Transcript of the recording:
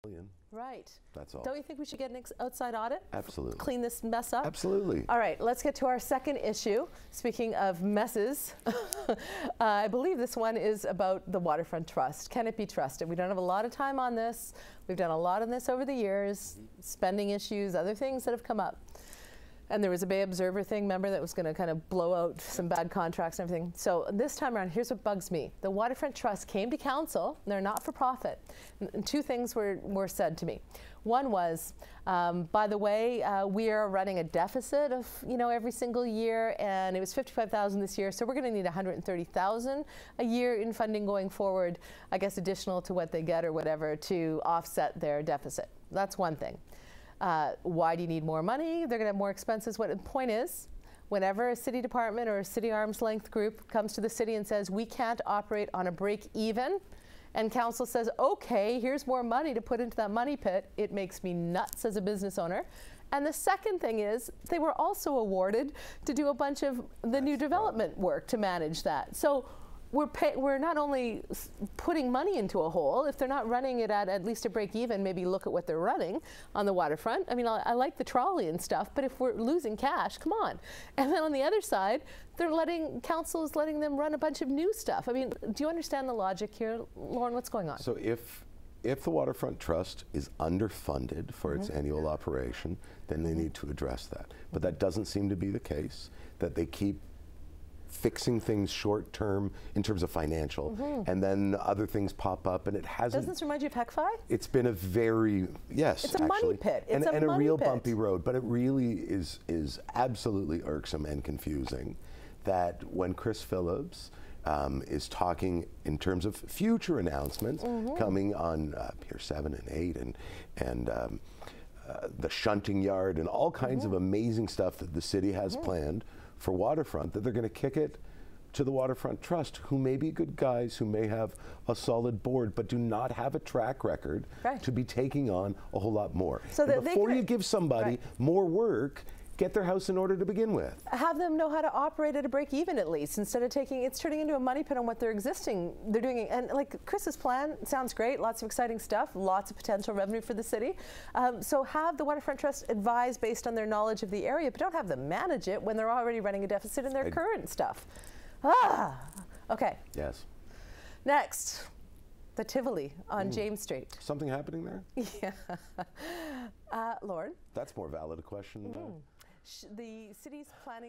million. Right. That's all. Don't you think we should get an outside audit? Absolutely. Clean this mess up? Absolutely. All right, let's get to our second issue. Speaking of messes, I believe this one is about the Waterfront Trust. Can it be trusted? We don't have a lot of time on this. We've done a lot on this over the years, spending issues, other things that have come up. And there was a Bay Observer thing, remember, that was going to kind of blow out some bad contracts and everything. So this time around, here's what bugs me. The Waterfront Trust came to council, and they're not for profit. And two things were said to me. One was, by the way, we are running a deficit of, every single year, and it was $55,000 this year, so we're going to need $130,000 a year in funding going forward, I guess additional to what they get or whatever, to offset their deficit. That's one thing. Why do you need more money? They're going to have more expenses. What the point is, whenever a city department or a city arm's length group comes to the city and says, we can't operate on a break even, and council says, okay, here's more money to put into that money pit, it makes me nuts as a business owner. And the second thing is, they were also awarded to do a bunch of the new development work to manage that. So we're not only putting money into a hole, if they're not running it at least a break even, maybe look at what they're running on the waterfront. I mean, I like the trolley and stuff, but if we're losing cash, come on. And then on the other side, council is letting them run a bunch of new stuff. I mean, do you understand the logic here, Loren? What's going on? So if the Waterfront Trust is underfunded for its annual operation, then they need to address that. But that doesn't seem to be the case, that they keep fixing things short term in terms of financial, and then other things pop up, and it hasn't. Doesn't this remind you of HECFI? It's been a very, yes, it's a actually, money pit. It's and a real pit. bumpy road, but it really is absolutely irksome and confusing that when Chris Phillips is talking in terms of future announcements coming on Pier 7 and 8 and the shunting yard and all kinds of amazing stuff that the city has planned for waterfront, that they're going to kick it to the Waterfront Trust, who may be good guys, who may have a solid board, but do not have a track record to be taking on a whole lot more. So that before you give somebody more work, get their house in order to begin with. Have them know how to operate at a break even at least, instead of it's turning into a money pit on what they're doing. And like Chris's plan sounds great, lots of exciting stuff, lots of potential revenue for the city. So have the Waterfront Trust advise based on their knowledge of the area, but don't have them manage it when they're already running a deficit in their current stuff. Okay. Yes. Next, the Tivoli on James Street. Something happening there? Yeah. Loren? That's more valid a question. The city's planning